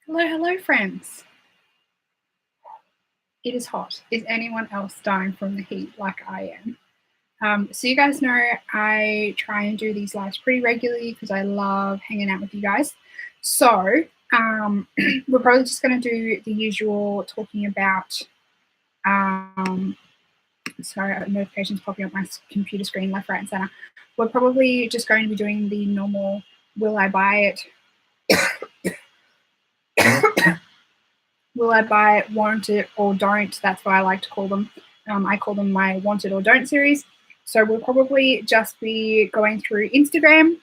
Hello, hello, friends. It is hot. Is anyone else dying from the heat like I am? So you guys know I try and do these lives pretty regularly because I love hanging out with you guys. So we're probably just going to do the usual talking about. Sorry, notifications popping up my computer screen left, right, and center. We're probably just going to be doing the normal will I buy it will I buy it, want it, or don't? That's what I like to call them. I call them my want it or don't series. So we'll probably just be going through Instagram,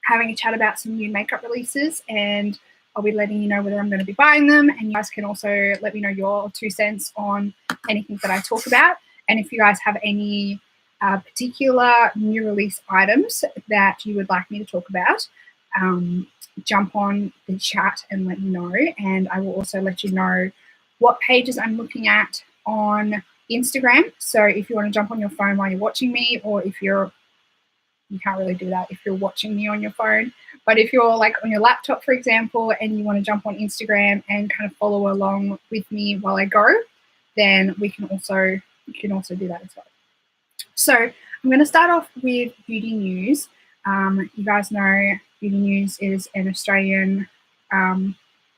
having a chat about some new makeup releases, and I'll be letting you know whether I'm going to be buying them. And you guys can also let me know your 2 cents on anything that I talk about. And if you guys have any particular new release items that you would like me to talk about, jump on the chat and let me know. And I will also let you know what pages I'm looking at on Instagram. So if you want to jump on your phone while you're watching me, or if you can't really do that if you're watching me on your phone, but if you're like on your laptop, for example, and you want to jump on Instagram and kind of follow along with me while I go, then you can also do that as well. So I'm going to start off with beauty news. You guys know Beauty News is an Australian,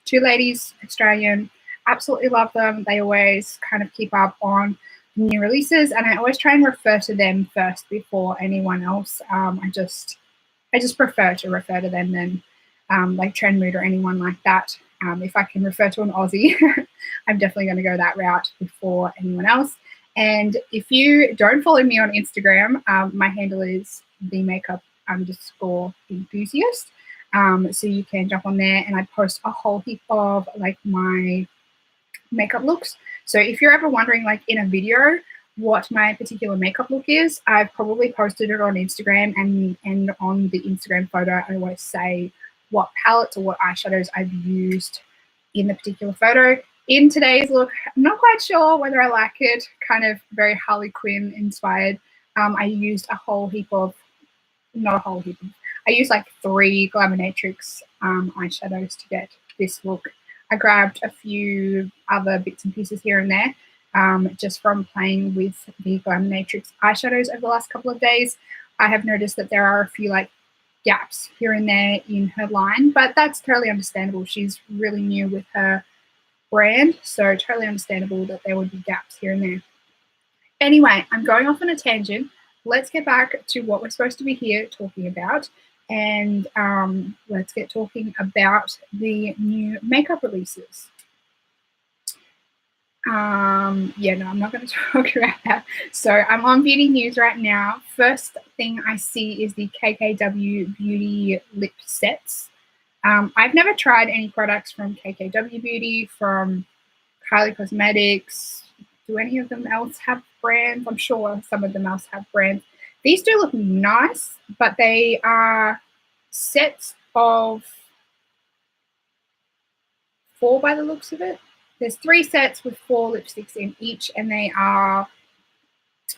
two ladies, Australian. Absolutely love them. They always kind of keep up on new releases, and I always try and refer to them first before anyone else. I just prefer to refer to them than like Trend Mood or anyone like that. If I can refer to an Aussie, I'm definitely going to go that route before anyone else. And if you don't follow me on Instagram, my handle is themakeup_enthusiast. So you can jump on there, and I post a whole heap of like my makeup looks. So if you're ever wondering, like in a video, what my particular makeup look is, I've probably posted it on Instagram, and on the Instagram photo, I always say what palettes or what eyeshadows I've used in the particular photo. In today's look, I'm not quite sure whether I like it, kind of very Harley Quinn inspired. I used a whole heap of, not a whole heap of, I used like 3 Glamonatrix eyeshadows to get this look. I grabbed a few other bits and pieces here and there just from playing with the Glamonatrix eyeshadows over the last couple of days. I have noticed that there are a few like gaps here and there in her line, but that's totally understandable. She's really new with her brand, so totally understandable that there would be gaps here and there. Anyway, I'm going off on a tangent. Let's get back to what we're supposed to be here talking about, and let's get talking about the new makeup releases. I'm not going to talk about that. So I'm on Beauty News right now. First thing I see is the KKW Beauty lip sets. I've never tried any products from KKW Beauty, from Kylie Cosmetics. Do any of them else have brands? I'm sure some of them else have brands. These do look nice, but they are sets of 4 by the looks of it. There's 3 sets with 4 lipsticks in each, and they are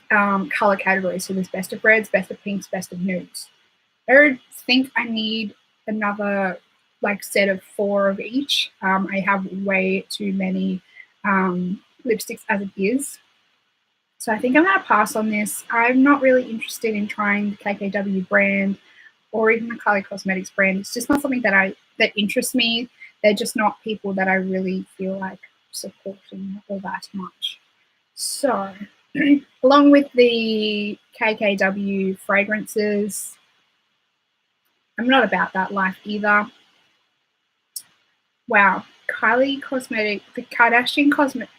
color categories. So there's best of reds, best of pinks, best of nudes. I don't think I need another like set of 4 of each. I have way too many lipsticks as it is. So I think I'm going to pass on this. I'm not really interested in trying the KKW brand or even the Kylie Cosmetics brand. It's just not something that interests me. They're just not people that I really feel like supporting all that much. So along with the KKW fragrances, I'm not about that life either. Wow, Kylie Cosmetics, the Kardashian Cosmetics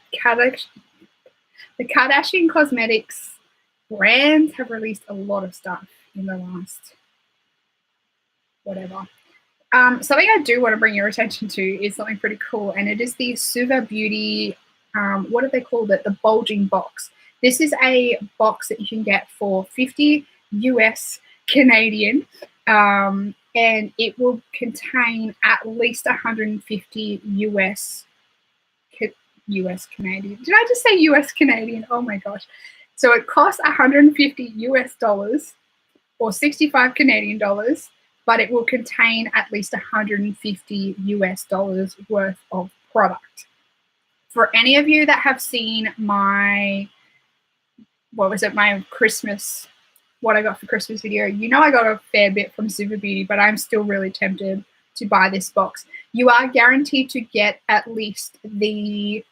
brands have released a lot of stuff in the last whatever. Something I do want to bring your attention to is something pretty cool, and it is the Suva Beauty, what do they call it? The bulging box. This is a box that you can get for $50 US Canadian, and it will contain at least 150 US Canadian. Did I just say US Canadian? Oh my gosh. So it costs $150 US or 65 Canadian dollars, but it will contain at least $150 worth of product. For any of you that have seen my Christmas, what I got for Christmas video, you know I got a fair bit from Super Beauty, but I'm still really tempted to buy this box. You are guaranteed to get at least the,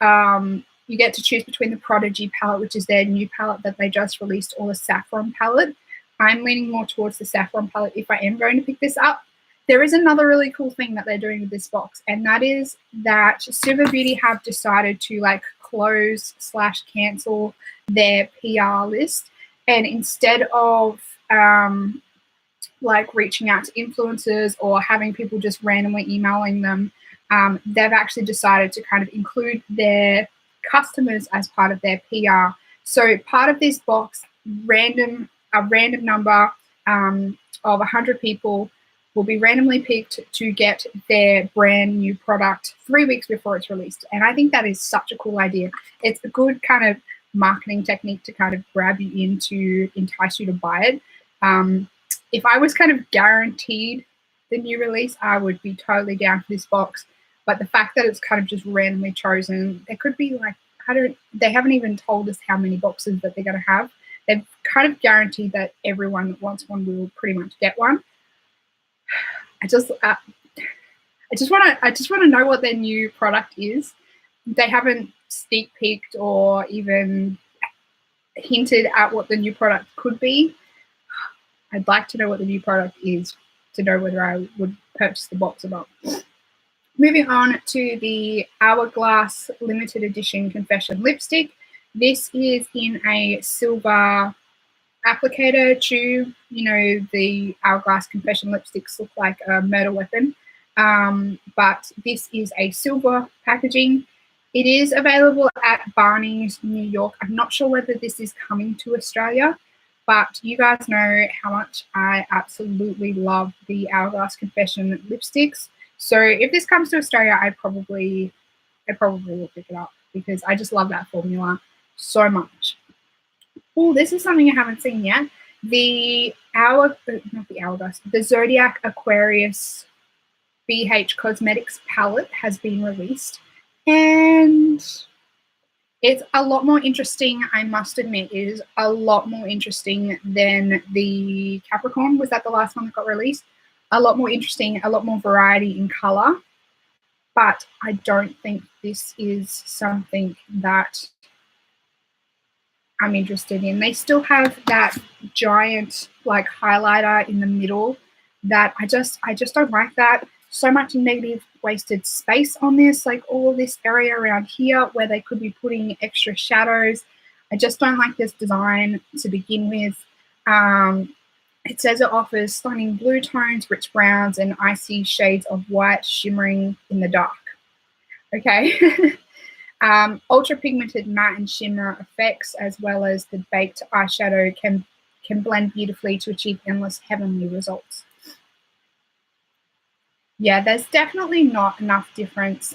you get to choose between the Prodigy palette, which is their new palette that they just released, or the Saffron palette. I'm leaning more towards the Saffron palette if I am going to pick this up. There is another really cool thing that they're doing with this box, and that is that Super Beauty have decided to like close/cancel their PR list, and instead of like reaching out to influencers or having people just randomly emailing them, they've actually decided to kind of include their customers as part of their PR. So part of this box, a random number of 100 people will be randomly picked to get their brand new product 3 weeks before it's released. And I think that is such a cool idea. It's a good kind of marketing technique to kind of grab you in to entice you to buy it. If I was kind of guaranteed the new release, I would be totally down for this box. But the fact that it's kind of just randomly chosen, there could be like, they haven't even told us how many boxes that they're going to have. They've kind of guaranteed that everyone that wants one will pretty much get one. I just want to know what their new product is. They haven't sneak peeked or even hinted at what the new product could be. I'd like to know what the new product is to know whether I would purchase the box or not. Moving on to the Hourglass limited edition Confession lipstick. This is in a silver applicator tube. You know, the Hourglass Confession lipsticks look like a murder weapon, but this is a silver packaging. It is available at Barney's New York. I'm not sure whether this is coming to Australia, but you guys know how much I absolutely love the Hourglass Confession lipsticks. So if this comes to Australia, I probably will pick it up because I just love that formula so much. Oh, this is something I haven't seen yet. The Zodiac Aquarius BH Cosmetics palette has been released, and it's a lot more interesting, I must admit. It is a lot more interesting than the Capricorn. Was that the last one that got released? A lot more interesting, a lot more variety in color, but I don't think this is something that I'm interested in. They still have that giant like highlighter in the middle that I just don't like that. So much negative wasted space on this, like all this area around here where they could be putting extra shadows. I just don't like this design to begin with. It says it offers stunning blue tones, rich browns, and icy shades of white shimmering in the dark. Okay. Ultra pigmented matte and shimmer effects, as well as the baked eyeshadow, can blend beautifully to achieve endless heavenly results. Yeah, there's definitely not enough difference.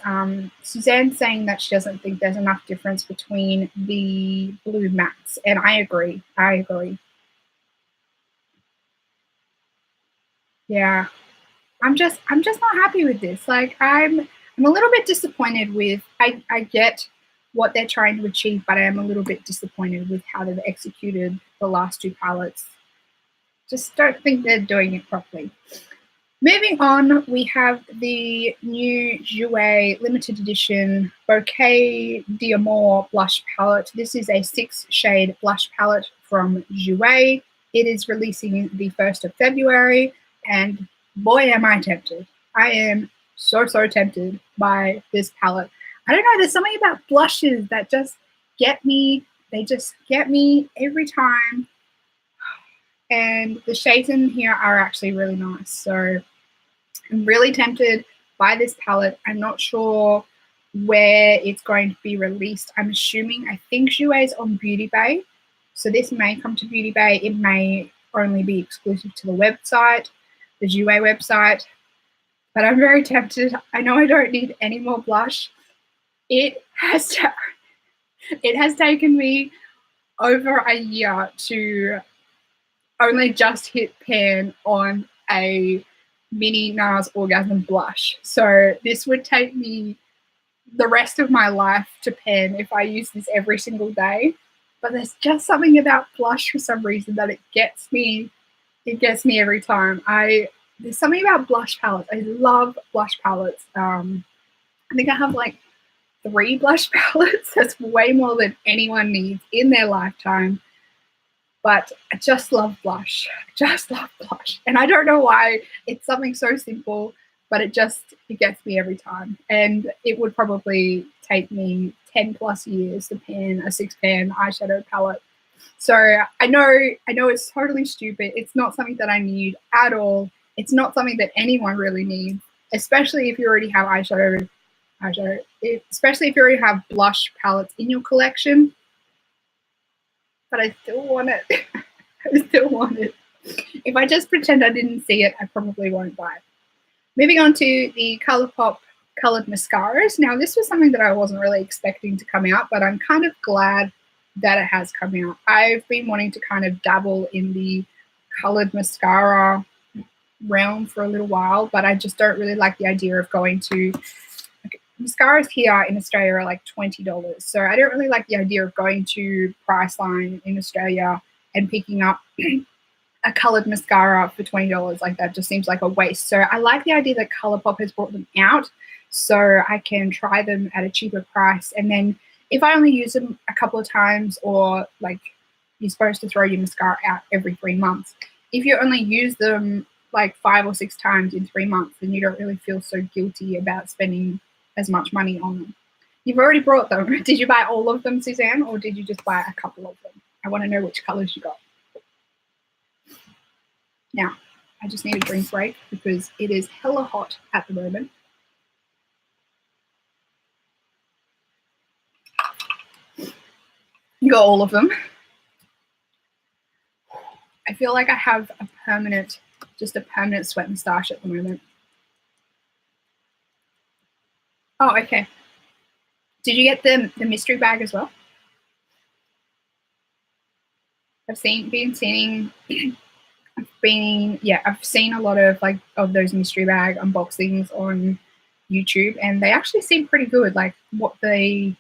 Suzanne's saying that she doesn't think there's enough difference between the blue mattes, and I agree. Yeah, I'm just not happy with this. Like I'm a little bit disappointed with. I get what they're trying to achieve, but I am a little bit disappointed with how they've executed the last two palettes. Just don't think they're doing it properly. Moving on, we have the new Jouer limited edition Bouquet d'Amour blush palette. This is a 6-shade blush palette from Jouer. It is releasing the 1st of February, and boy, am I tempted. I am so tempted by this palette. I don't know, there's something about blushes that just get me. They just get me every time. And the shades in here are actually really nice. So I'm really tempted by this palette. I'm not sure where it's going to be released. I think Jouer is on Beauty Bay. So this may come to Beauty Bay. It may only be exclusive to the website, the Jouer website. But I'm very tempted. I know I don't need any more blush. It has taken me over a year to only just hit pan on a mini NARS Orgasm blush. So this would take me the rest of my life to pen if I use this every single day. But there's just something about blush for some reason that it gets me every time. There's something about blush palettes. I love blush palettes. I think I have like 3 blush palettes. That's way more than anyone needs in their lifetime. But I just love blush. And I don't know why. It's something so simple, but it gets me every time. And it would probably take me 10 plus years to pen a 6-pan eyeshadow palette. So I know it's totally stupid. It's not something that I need at all. It's not something that anyone really needs, especially if you already have especially if you already have blush palettes in your collection. But I still want it. If I just pretend I didn't see it, I probably won't buy it. Moving on to the ColourPop colored mascaras. Now, this was something that I wasn't really expecting to come out, but I'm kind of glad that it has come out. I've been wanting to kind of dabble in the colored mascara realm for a little while, but I just don't really like the idea of going to mascaras here in Australia are like $20. So I don't really like the idea of going to Priceline in Australia and picking up a colored mascara for $20. Like, that just seems like a waste. So I like the idea that ColourPop has brought them out so I can try them at a cheaper price. And then if I only use them a couple of times, or like you're supposed to throw your mascara out every 3 months, if you only use them like 5 or 6 times in 3 months, then you don't really feel so guilty about spending as much money on them. You've already brought them. Did you buy all of them, Suzanne, or did you just buy a couple of them? I want to know which colors you got. Now, I just need a drink break because it is hella hot at the moment. You got all of them. I feel like I have a permanent sweat moustache at the moment. Oh, okay. Did you get the mystery bag as well? I've seen a lot of those mystery bag unboxings on YouTube, and they actually seem pretty good. Like, what the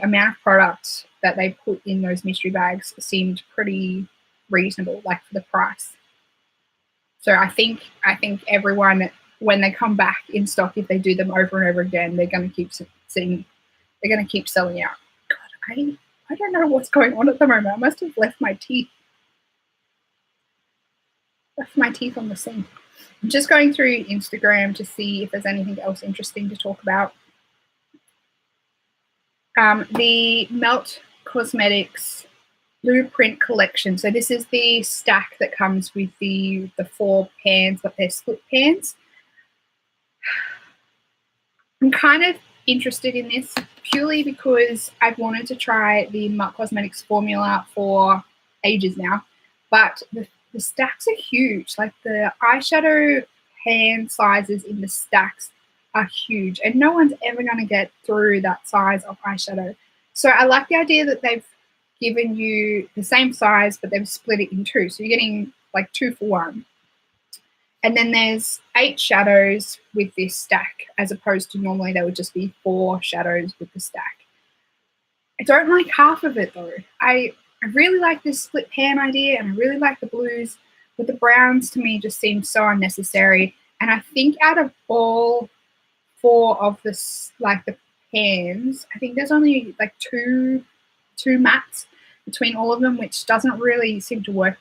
amount of product that they put in those mystery bags seemed pretty reasonable, like for the price. So I think everyone, when they come back in stock, if they do them over and over again, they're going to keep selling out. God, I don't know what's going on at the moment. I must have left my teeth on the sink. I'm just going through Instagram to see if there's anything else interesting to talk about. The Melt Cosmetics Blueprint Collection. So this is the stack that comes with the 4 pans, but they're split pans. I'm kind of interested in this purely because I've wanted to try the Melt Cosmetics formula for ages now, but the stacks are huge. Like, the eyeshadow pan sizes in the stacks are huge, and no one's ever going to get through that size of eyeshadow. So I like the idea that they've given you the same size, but they've split it in 2. So you're getting like 2 for 1. And then there's 8 shadows with this stack, as opposed to normally there would just be 4 shadows with the stack. I don't like half of it though. I really like this split pan idea, and I really like the blues, but the browns to me just seem so unnecessary. And I think out of all 4 of the pans, I think there's only like two mattes between all of them, which doesn't really seem to work.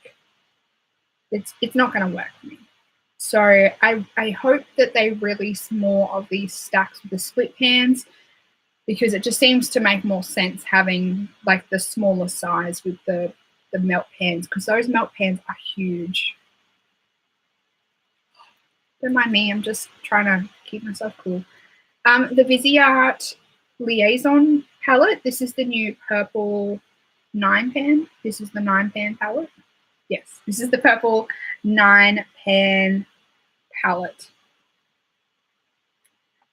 It's not going to work for me. So I hope that they release more of these stacks with the split pans, because it just seems to make more sense having like the smaller size with the melt pans, because those melt pans are huge. Don't mind me, I'm just trying to keep myself cool. The Viseart Liaison palette. This is the new purple 9-pan. This is the 9-pan palette. Yes, this is the purple 9-pan palette.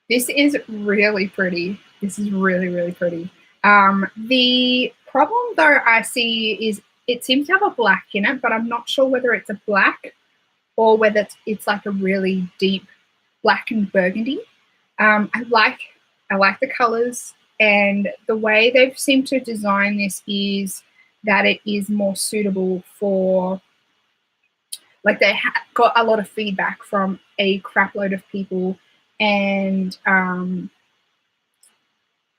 This is really pretty. This is really, really pretty. The problem though I see is it seems to have a black in it, but I'm not sure whether it's a black or whether it's like a really deep black and burgundy. I like the colors, and the way they've seemed to design this is that it is more suitable for, like, they got a lot of feedback from a crap load of people, and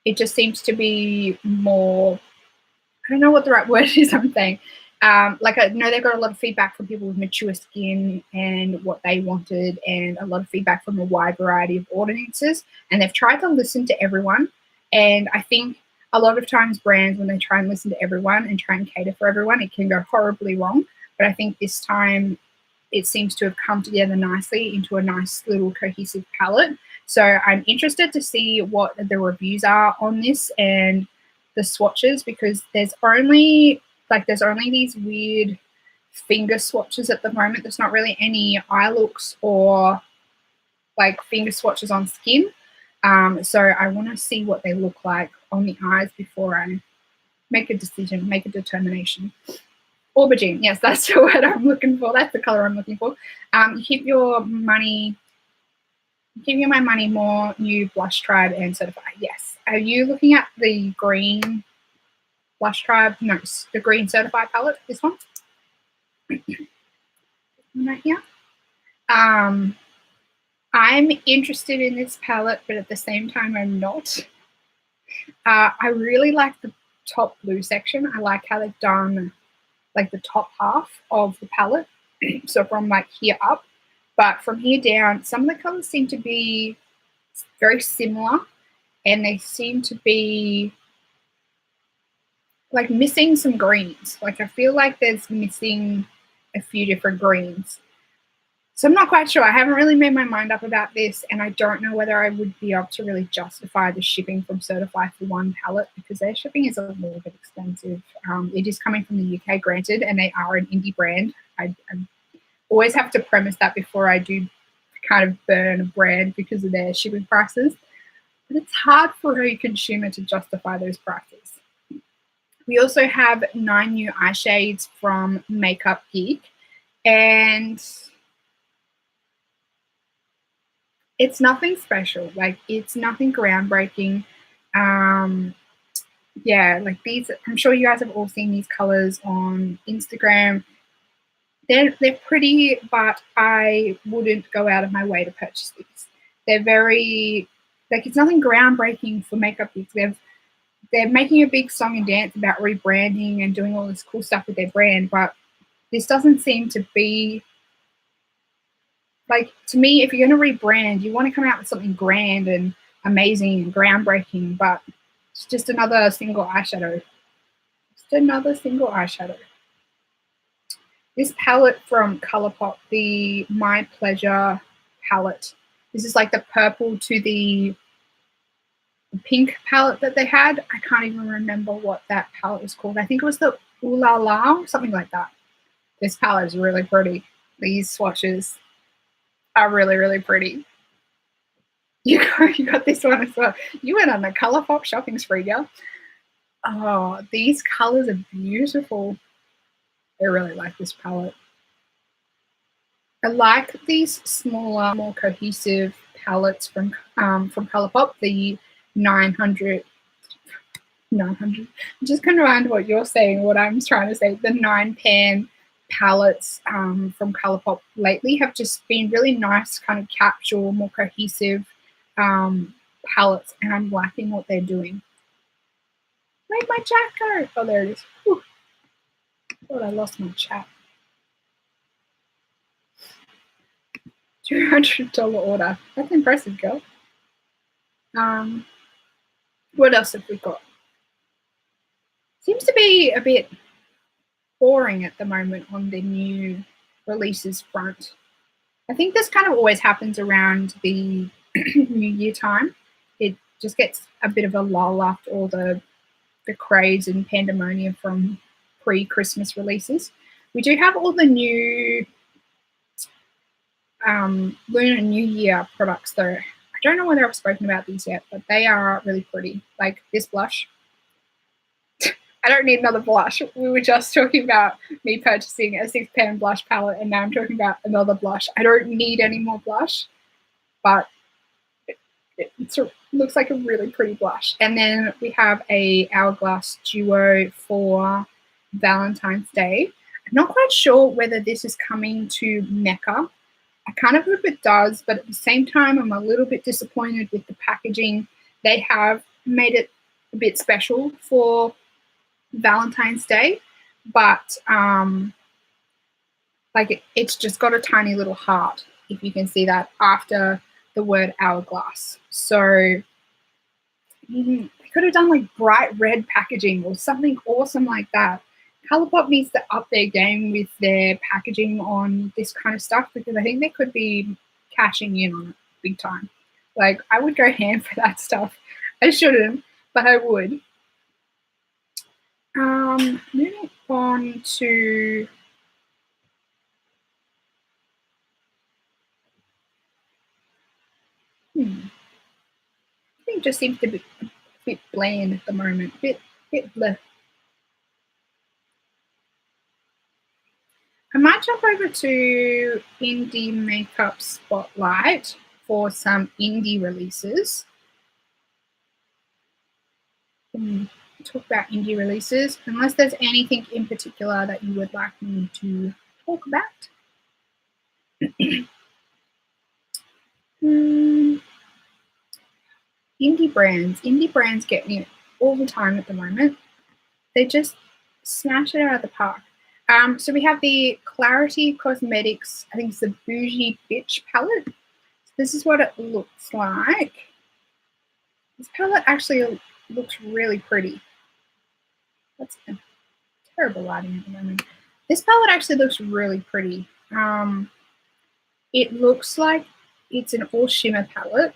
it just seems to be more, I don't know what the right word is I'm saying. Like, I know they got a lot of feedback from people with mature skin and what they wanted, and a lot of feedback from a wide variety of audiences. And they've tried to listen to everyone. And I think a lot of times brands, when they try and listen to everyone and try and cater for everyone, it can go horribly wrong. But I think this time it seems to have come together nicely into a nice little cohesive palette. So I'm interested to see what the reviews are on this and the swatches, because there's only these weird finger swatches at the moment. There's not really any eye looks or like finger swatches on skin. So I want to see what they look like on the eyes before I make a decision, make a determination. Aubergine, yes, that's the word I'm looking for. That's the color I'm looking for. Keep your money, give you my money more, new Blush Tribe and Certified. Yes. Are you looking at the green Blush Tribe? No, the green Certified palette, this one. Right here. I'm interested in this palette, but at the same time, I'm not. I really like the top blue section. I like how they've done like the top half of the palette. So from like here up, but from here down, some of the colors seem to be very similar, and they seem to be like missing some greens. Like, I feel like there's missing a few different greens. So I'm not quite sure. I haven't really made my mind up about this, and I don't know whether I would be able to really justify the shipping from Certify for one palette, because their shipping is a little bit expensive. It is coming from the UK, granted, and they are an indie brand. I always have to premise that before I do kind of burn a brand because of their shipping prices. But it's hard for a consumer to justify those prices. We also have 9 new eye shades from Makeup Geek, and it's nothing special. Like, it's nothing groundbreaking. Yeah, like these, I'm sure you guys have all seen these colors on Instagram. They're pretty, but I wouldn't go out of my way to purchase these. They're very, like, it's nothing groundbreaking for Makeup Geeks. They're making a big song and dance about rebranding and doing all this cool stuff with their brand, but this doesn't seem to be, like, to me, if you're going to rebrand, you want to come out with something grand and amazing and groundbreaking, but it's just another single eyeshadow. Just another single eyeshadow. This palette from Colourpop, the My Pleasure palette. This is like the purple to the pink palette that they had. I can't even remember what that palette was called. I think it was the Ooh La La or something like that. This palette is really pretty. These swatches are really, really pretty. You got this one as well. You went on the Colourpop shopping spree, girl. Oh, these colors are beautiful. I really like this palette. I like these smaller, more cohesive palettes from Colourpop, the 900. I'm just kind of around what you're saying, what I'm trying to say. The 9-pan palettes from Colourpop lately have just been really nice, kind of capsule, more cohesive palettes, and I'm liking what they're doing. Where'd my chat go? Oh, there it is. Whew. Thought I lost my chat. $200 order. That's impressive, girl. What else have we got? Seems to be a bit boring at the moment on the new releases front. I think this kind of always happens around the New Year time. It just gets a bit of a lull after all the craze and pandemonium from pre-Christmas releases. We do have all the new Lunar New Year products, though. I don't know whether I've spoken about these yet, but they are really pretty. Like this blush. I don't need another blush. We were just talking about me purchasing a 6 pan blush palette, and now I'm talking about another blush. I don't need any more blush, but it looks like a really pretty blush. And then we have a Hourglass Duo for Valentine's Day. I'm not quite sure whether this is coming to Mecca. I kind of hope it does, but at the same time, I'm a little bit disappointed with the packaging. They have made it a bit special for Valentine's Day, but like it's just got a tiny little heart, if you can see that, after the word Hourglass. So they could have done like bright red packaging or something awesome like that. Colourpop needs to up their game with their packaging on this kind of stuff, because I think they could be cashing in on it big time. Like, I would go ham for that stuff. I shouldn't, but I would. Moving on to I think it just seems to be a bit bland at the moment, bit bleh. I might jump over to Indie Makeup Spotlight for some indie releases. Talk about indie releases, unless there's anything in particular that you would like me to talk about. Indie brands get me all the time at the moment. They just smash it out of the park. So we have the Clarity Cosmetics, I think it's the Bougie Bitch palette. So this is what it looks like. This palette actually looks really pretty. That's terrible lighting at the moment. This palette actually looks really pretty. It looks like it's an all shimmer palette.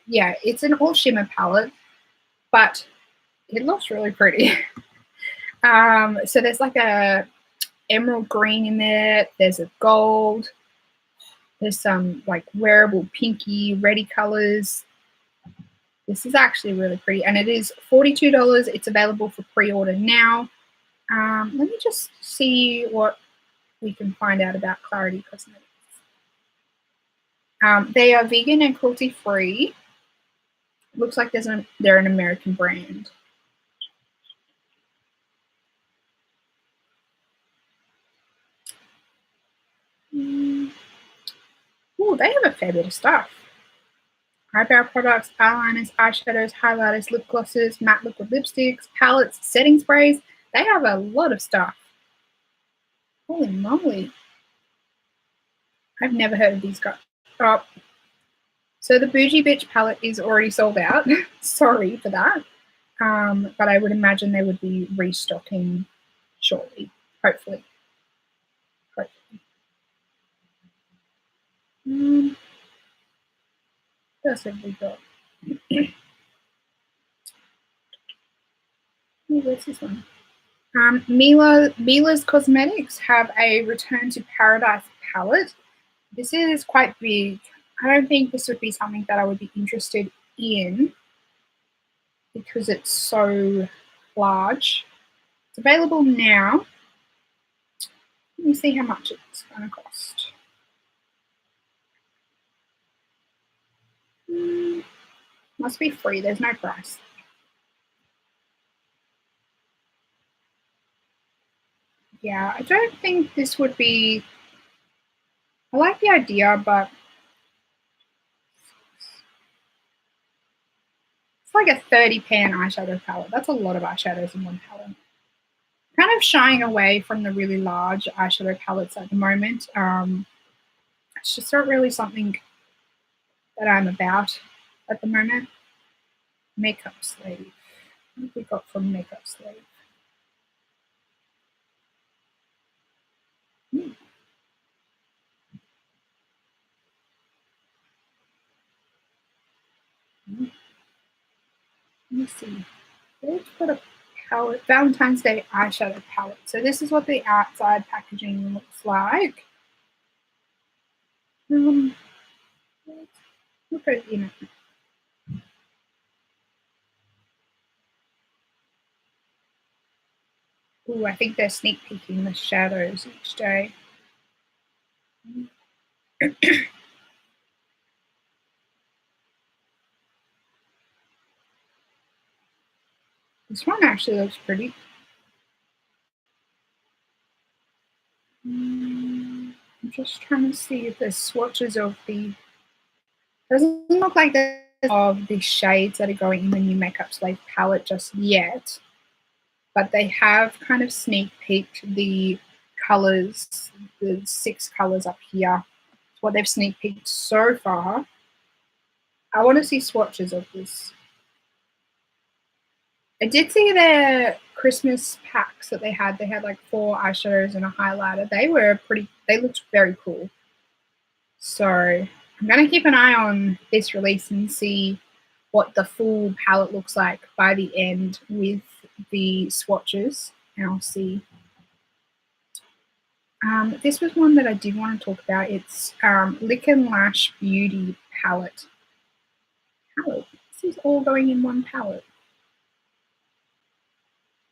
Yeah, it's an all shimmer palette, but it looks really pretty. So there's like a emerald green in there. There's a gold. There's some like wearable pinky, reddy colors. This is actually really pretty, and it is $42. It's available for pre-order now. Let me just see what we can find out about Clarity Cosmetics. They are vegan and cruelty-free. Looks like they're an American brand. Oh, they have a fair bit of stuff. Eyebrow products, eyeliners, eyeshadows, highlighters, lip glosses, matte liquid lipsticks, palettes, setting sprays. They have a lot of stuff. Holy moly. I've never heard of these guys. Oh. So the Bougie Bitch palette is already sold out. Sorry for that. But I would imagine they would be restocking shortly, hopefully. What else have we got? Where's this one? Mila's Cosmetics have a Return to Paradise palette. This is quite big. I don't think this would be something that I would be interested in because it's so large. It's available now. Let me see how much it's going to cost. Must be free. There's no price. Yeah, I don't think this would be. I like the idea, but it's like a 30-pan eyeshadow palette. That's a lot of eyeshadows in one palette. Kind of shying away from the really large eyeshadow palettes at the moment. It's just not really something that I'm about at the moment. Makeup Slave. What have we got from Makeup Slave? Let me see. They've got a palette, Valentine's Day eyeshadow palette. So this is what the outside packaging looks like. Look at it in it. Ooh, I think they're sneak peeking the shadows each day. This one actually looks pretty. I'm just trying to see if there's swatches of the. Doesn't look like there's of the shades that are going in the new Makeup Slave palette just yet, but they have kind of sneak peeked the colors, the 6 colors up here. It's what they've sneak peeked so far. I want to see swatches of this. I did see their Christmas packs that they had. They had like 4 eyeshadows and a highlighter. They looked very cool. So I'm going to keep an eye on this release and see what the full palette looks like by the end with the swatches. And I'll see. This was one that I did want to talk about. It's Lick and Lash Beauty palette. This is all going in one palette.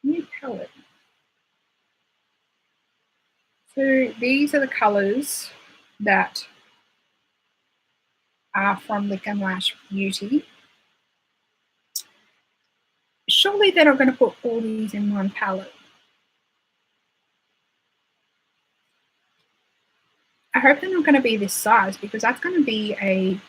New palette. So these are the colors that are from Lick and Lash Beauty. Surely they're not going to put all these in one palette. I hope they're not going to be this size, because that's going to be a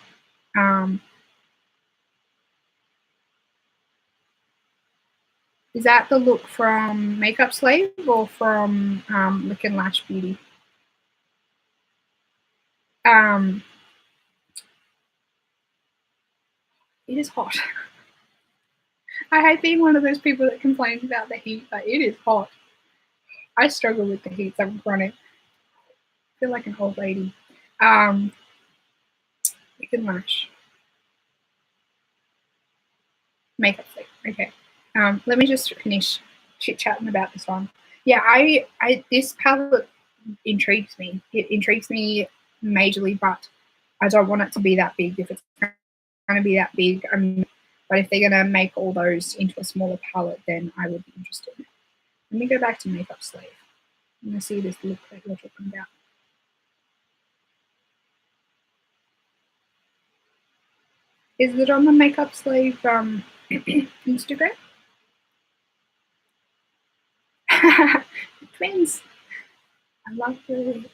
is that the look from Makeup Slave or from Lick and Lash Beauty? It is hot. I hate being one of those people that complains about the heat, but it is hot. I struggle with the heat. I'm chronic. I feel like an old lady. Lick and Lash. Makeup Slave. Okay. Let me just finish chit-chatting about this one. Yeah, this palette intrigues me. It intrigues me majorly, but I don't want it to be that big. If it's going to be that big, but if they're going to make all those into a smaller palette, then I would be interested. Let me go back to Makeup Slave. I'm going to see this look that you're talking about. Is it on the Makeup Slave Instagram? Twins. I love the.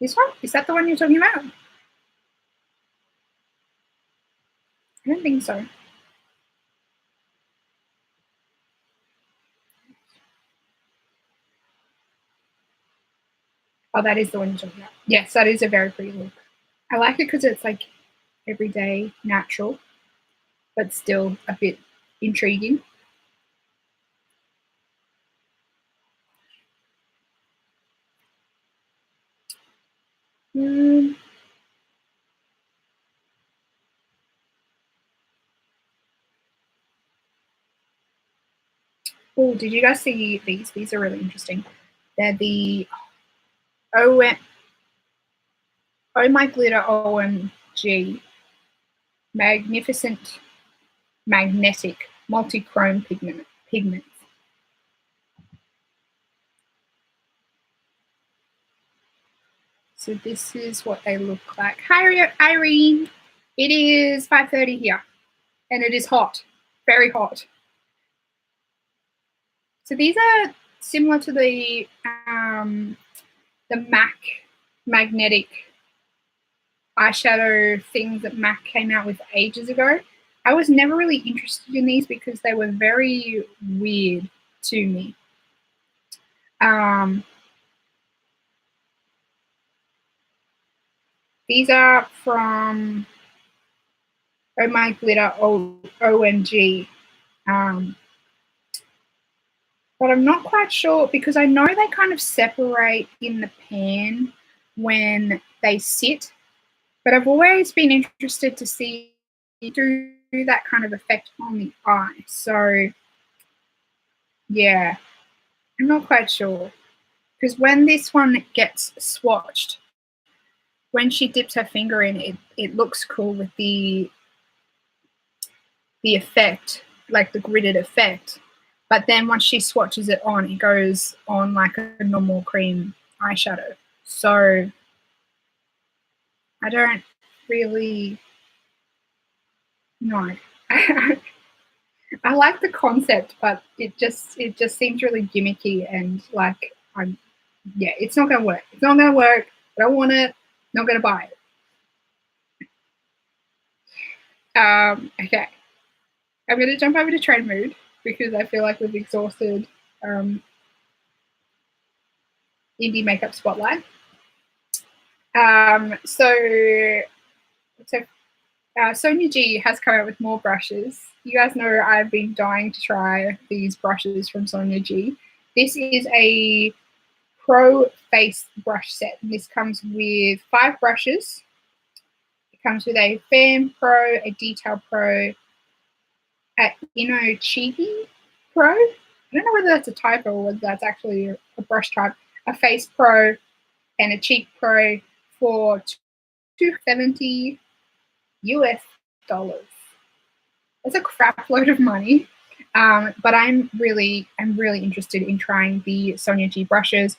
This one? Is that the one you're talking about? I don't think so. Oh, that is the one you're talking about. Yes, that is a very pretty look. I like it because it's like everyday, natural, but still a bit intriguing. Oh, did you guys see these? These are really interesting. They're the Oh My Glitter OMG Magnificent Magnetic Multi-Chrome Pigments. So this is what they look like. Hi, Irene. It is 5:30 here, and it is hot, very hot. So these are similar to the MAC magnetic eyeshadow things that MAC came out with ages ago. I was never really interested in these because they were very weird to me. These are from Oh My Glitter OMG. But I'm not quite sure because I know they kind of separate in the pan when they sit. But I've always been interested to see do that kind of effect on the eye. So, yeah, I'm not quite sure. Because when this one gets swatched, when she dips her finger in, it looks cool with the effect, like the gridded effect. But then once she swatches it on, it goes on like a normal cream eyeshadow. So I don't really know. I like the concept, but it just seems really gimmicky and like it's not gonna work. It's not gonna work. I don't want it. Not gonna buy it. Okay. I'm gonna jump over to trend mood because I feel like we've exhausted indie makeup spotlight. Sonia G has come out with more brushes. You guys know I've been dying to try these brushes from Sonia G. This is a Pro Face brush set. And this comes with 5 brushes. It comes with a Fan Pro, a Detail Pro, a Inochibi Pro. I don't know whether that's a typo or whether that's actually a brush type. A Face Pro and a Cheek Pro for $270 US. That's a crap load of money. But I'm really interested in trying the Sonia G brushes.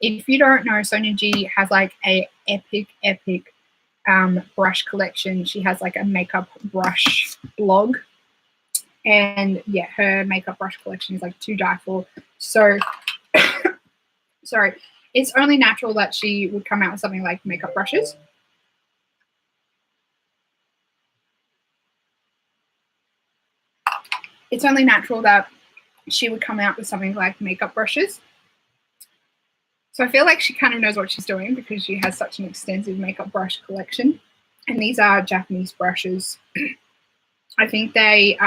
If you don't know, Sonia G has like a epic brush collection. She has like a makeup brush blog. And yeah, her makeup brush collection is like to die for. So, sorry, it's only natural that she would come out with something like makeup brushes. It's only natural that she would come out with something like makeup brushes. So I feel like she kind of knows what she's doing because she has such an extensive makeup brush collection. And these are Japanese brushes. I think they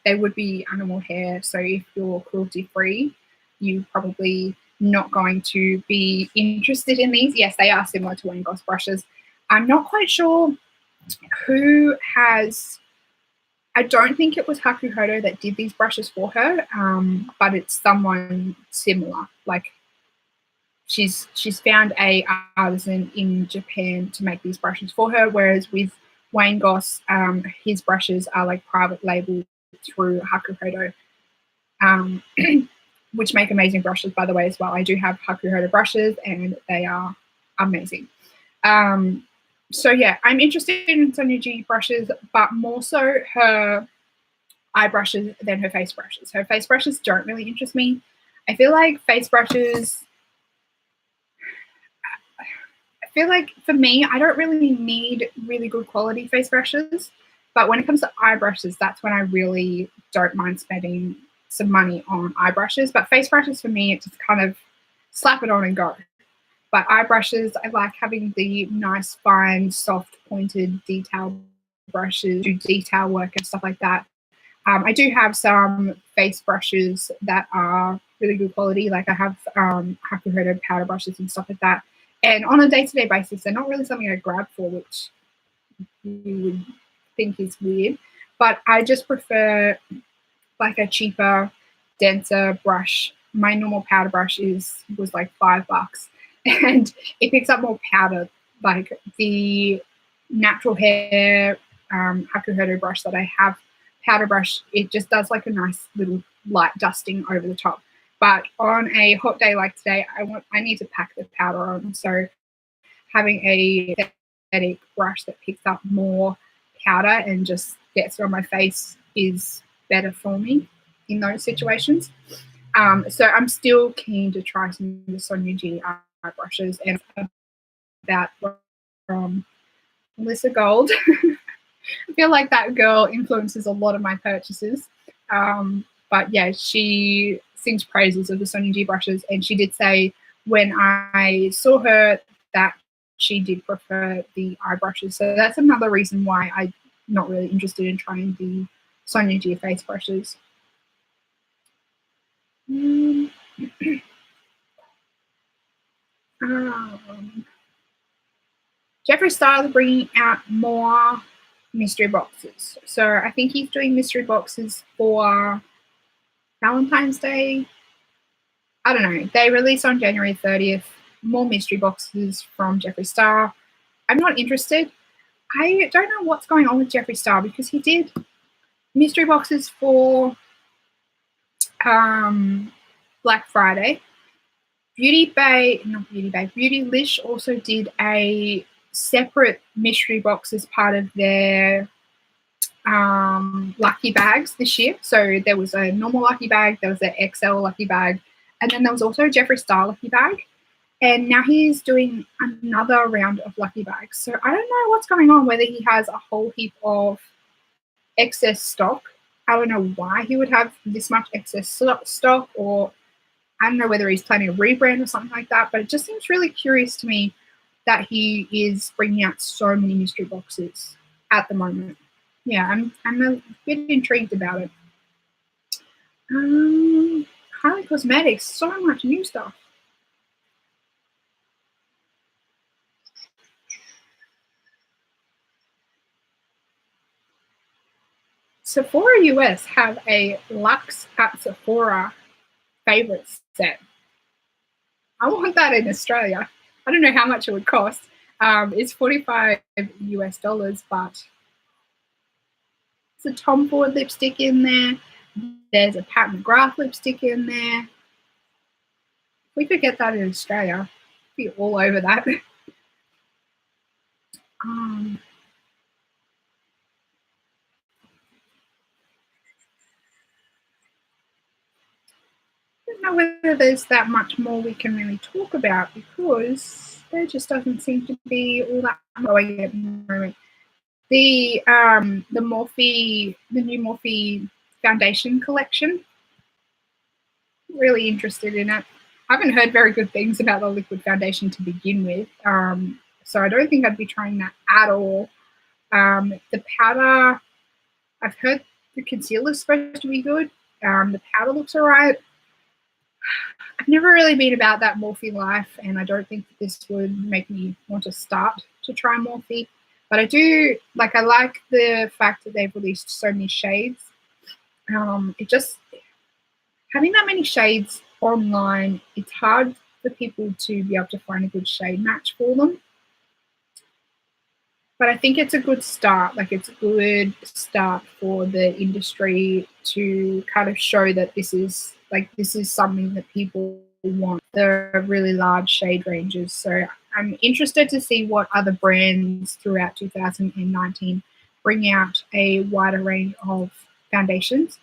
would be animal hair. So if you're cruelty free, you're probably not going to be interested in these. Yes, they are similar to Wayne Goss brushes. I'm not quite sure who has. I don't think it was Haku Hodo that did these brushes for her, but it's someone similar. Like she's found a artisan in Japan to make these brushes for her, whereas with Wayne Goss, his brushes are like private labeled through Haku Hodo, which make amazing brushes, by the way, as well. I do have Haku Hodo brushes, and they are amazing. So yeah, I'm interested in Sonia G brushes, but more so her eye brushes than her face brushes. Her face brushes don't really interest me. I feel like face brushes, for me, I don't really need really good quality face brushes. But when it comes to eye brushes, that's when I really don't mind spending some money on eye brushes. But face brushes, for me, it just kind of slap it on and go. But eye brushes, I like having the nice, fine, soft, pointed detail brushes, do detail work and stuff like that. I do have some face brushes that are really good quality. Like I have Haku Hodo powder brushes and stuff like that. And on a day-to-day basis, they're not really something I grab for, which you would think is weird. But I just prefer like a cheaper, denser brush. My normal powder brush was like $5. And it picks up more powder. Like the natural hair Haku Hodo brush that I have, powder brush, it just does like a nice little light dusting over the top. But on a hot day like today, I need to pack the powder on. So having a synthetic brush that picks up more powder and just gets it on my face is better for me in those situations. So I'm still keen to try some of the Sonia G eye brushes, and about from Melissa Gold. I feel like that girl influences a lot of my purchases. But yeah, she sings praises of the Sonia G brushes, and she did say when I saw her that she did prefer the eye brushes. So that's another reason why I'm not really interested in trying the Sonia G face brushes. Jeffree Star is bringing out more mystery boxes. So I think he's doing mystery boxes for Valentine's Day. I don't know. They release on January 30th more mystery boxes from Jeffree Star. I'm not interested. I don't know what's going on with Jeffree Star because he did mystery boxes for Black Friday. Beautylish also did a separate mystery box as part of their lucky bags this year. So there was a normal lucky bag, there was an XL lucky bag, and then there was also a Jeffree Star lucky bag. And now he's doing another round of lucky bags. So I don't know what's going on, whether he has a whole heap of excess stock. I don't know why he would have this much excess stock, or I don't know whether he's planning a rebrand or something like that. But it just seems really curious to me that he is bringing out so many mystery boxes at the moment. Yeah, I'm a bit intrigued about it. Kylie Cosmetics, so much new stuff. Sephora US have a Luxe at Sephora favorites set. I want that in Australia. I don't know how much it would cost. It's $45 US, but there's a Tom Ford lipstick in there. There's a Pat McGrath lipstick in there. If we could get that in Australia, I'd be all over that. I don't know whether there's that much more we can really talk about because there just doesn't seem to be all that going at the moment. The new Morphe foundation collection. Really interested in it. I haven't heard very good things about the liquid foundation to begin with, so I don't think I'd be trying that at all. The powder, I've heard the concealer is supposed to be good. The powder looks alright. I've never really been about that Morphe life, and I don't think that this would make me want to start to try Morphe. But I do like the fact that they've released so many shades. It just having that many shades online, it's hard for people to be able to find a good shade match for them. But I think it's a good start. Like it's a good start for the industry to kind of show that this is something that people want, the really large shade ranges. So I'm interested to see what other brands throughout 2019 bring out a wider range of foundations.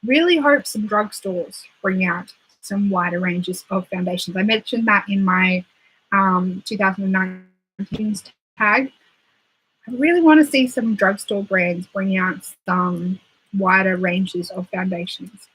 Really hope some drugstores bring out some wider ranges of foundations. I mentioned that in my 2019 tag. I really want to see some drugstore brands bring out some wider ranges of foundations.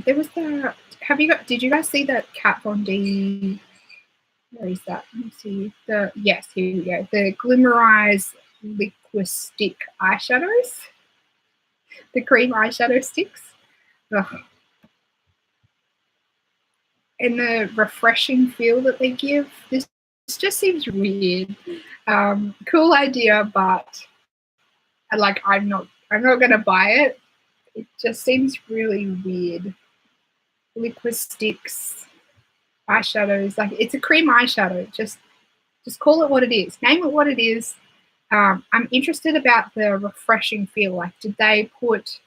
There was the. Did you guys see that Kat Von D? Where is that? Let me see. Yes, here we go. The Glimmerize Liquistic eyeshadows. The cream eyeshadow sticks. Ugh. And the refreshing feel that they give. This just seems weird. Cool idea, but I'm not gonna buy it. It just seems really weird. Liquid sticks, eyeshadows, like it's a cream eyeshadow. Just call it what it is. Name it what it is. I'm interested about the refreshing feel. Like, did they put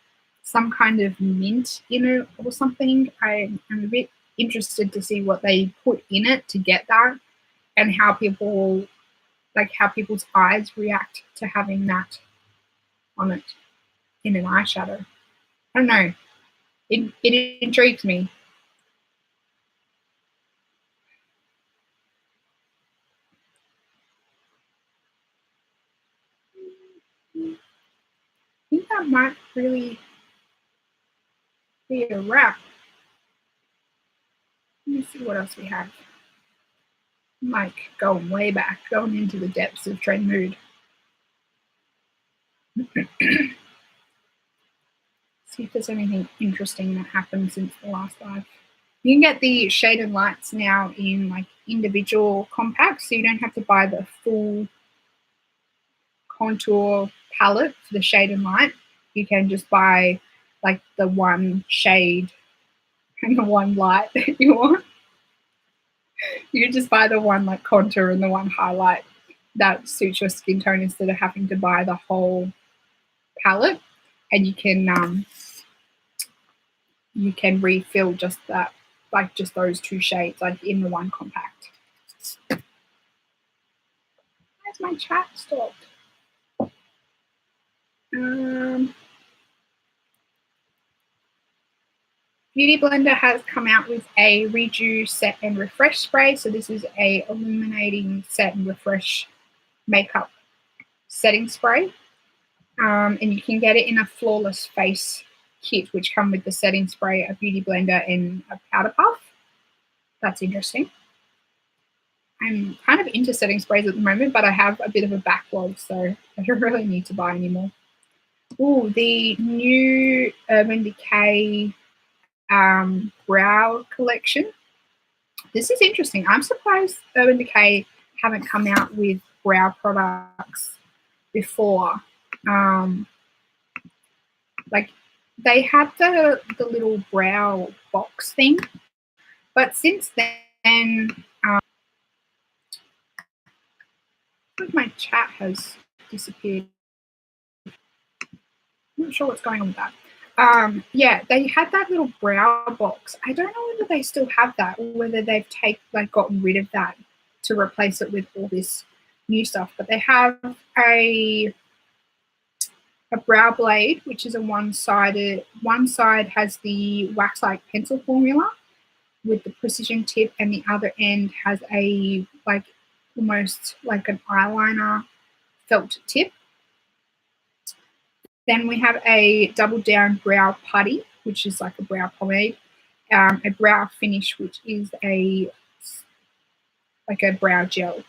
some kind of mint in it or something? I'm a bit interested to see what they put in it to get that, and how people's eyes react to having that on it in an eyeshadow. I don't know. It intrigues me. I think that might really be a wrap. Let me see what else we have. Like going way back, going into the depths of Trend Mood. See if there's anything interesting that happened since the last live. You can get the shaded lights now in like individual compacts, so you don't have to buy the full contour palette for the shade and light, you can just buy like the one shade and the one light that you want. You can just buy the one like contour and the one highlight that suits your skin tone instead of having to buy the whole palette. And you can refill just that, like just those two shades, like in the one compact. Where's my chat stopped? Beauty Blender has come out with a Redo Set and Refresh spray. So this is a illuminating set and refresh makeup setting spray. And you can get it in a Flawless Face kit, which come with the setting spray, a Beauty Blender, and a powder puff. That's interesting. I'm kind of into setting sprays at the moment, but I have a bit of a backlog, so I don't really need to buy anymore. Oh, the new Urban Decay brow collection. This is interesting. I'm surprised Urban Decay haven't come out with brow products before. Like they had the little brow box thing, but since then, my chat has disappeared. I'm not sure what's going on with that. Yeah, they had that little brow box. I don't know whether they still have that or whether they've gotten rid of that to replace it with all this new stuff. But they have a brow blade, which is a one-sided. One side has the wax-like pencil formula with the precision tip, and the other end has a almost like an eyeliner felt tip. Then we have a double down brow putty, which is like a brow pomade, a brow finish, which is like a brow gel.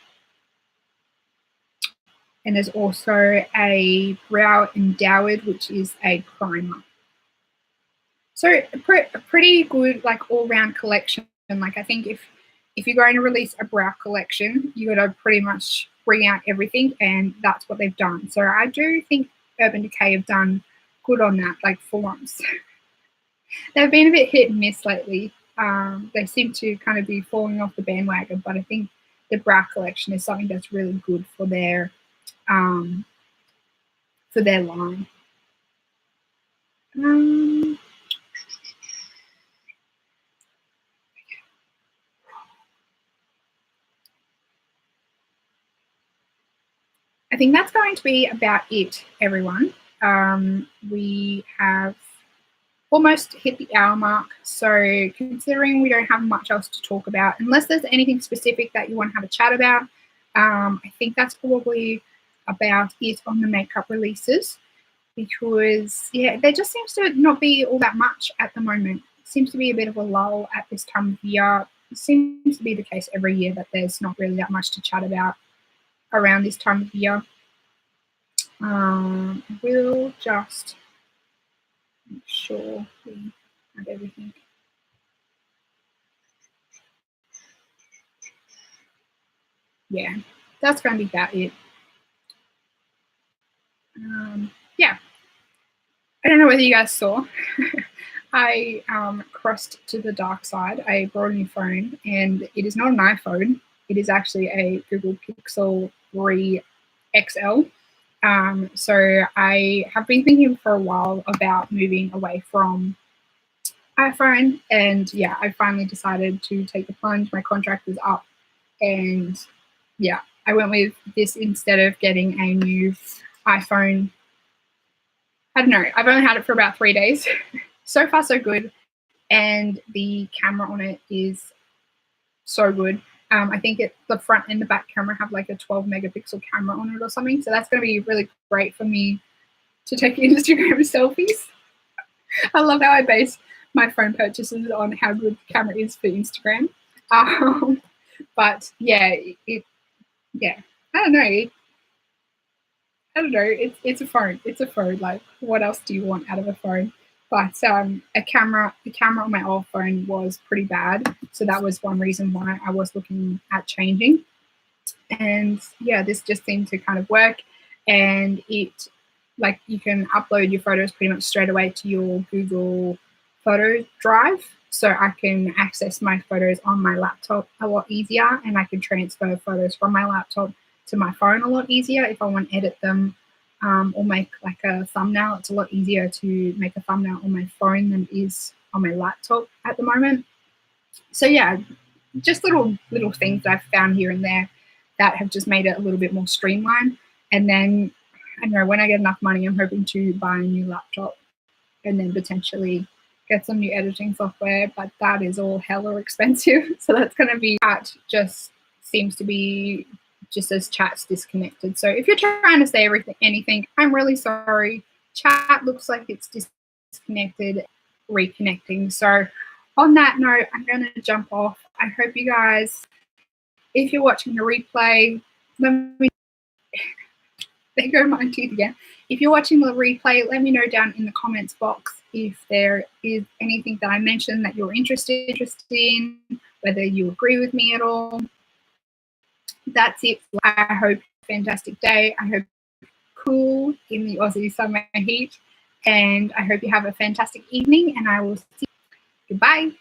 And there's also a brow endowed, which is a primer. So a pretty good like all-round collection. Like I think if you're going to release a brow collection, you got to pretty much bring out everything, and that's what they've done. So I do think Urban Decay have done good on that, like for once. They've been a bit hit and miss lately. They seem to kind of be falling off the bandwagon, but I think the brow collection is something that's really good for their line. I think that's going to be about it, everyone. We have almost hit the hour mark. So considering we don't have much else to talk about, unless there's anything specific that you want to have a chat about, I think that's probably about it on the makeup releases, because yeah, there just seems to not be all that much at the moment. It seems to be a bit of a lull at this time of year. It seems to be the case every year that there's not really that much to chat about around this time of year. We'll just make sure we have everything. Yeah, that's going to be about it. Yeah, I don't know whether you guys saw. I crossed to the dark side. I brought a new phone, and it is not an iPhone. It is actually a Google Pixel 3 XL. So I have been thinking for a while about moving away from iPhone, and yeah, I finally decided to take the plunge. My contract was up, and yeah, I went with this instead of getting a new iPhone. I don't know. I've only had it for about 3 days. So far, so good. And the camera on it is so good. I think the front and the back camera have like a 12 megapixel camera on it or something. So that's going to be really great for me to take Instagram selfies. I love how I base my phone purchases on how good the camera is for Instagram. But yeah, I don't know. It's a phone. It's a phone. Like, what else do you want out of a phone? But the camera on my old phone was pretty bad, so that was one reason why I was looking at changing. And yeah, this just seemed to kind of work. and it, like, you can upload your photos pretty much straight away to your Google Photo Drive. So I can access my photos on my laptop a lot easier, and I can transfer photos from my laptop to my phone a lot easier if I want to edit them or make like a thumbnail. It's a lot easier to make a thumbnail on my phone than it is on my laptop at the moment. So yeah, just little things that I've found here and there that have just made it a little bit more streamlined. And then I know when I get enough money, I'm hoping to buy a new laptop and then potentially get some new editing software, but that is all hella expensive. So that's going to be, chat just seems to be just as chat's disconnected. So if you're trying to say anything, I'm really sorry. Chat looks like it's disconnected, reconnecting. So on that note, I'm going to jump off. I hope you guys, if you're watching the replay, let me, there go my teeth again. If you're watching the replay, let me know down in the comments box if there is anything that I mentioned that you're interested in, whether you agree with me at all. That's it. I hope fantastic day. I hope cool in the Aussie summer heat, and I hope you have a fantastic evening, and I will see you. Goodbye.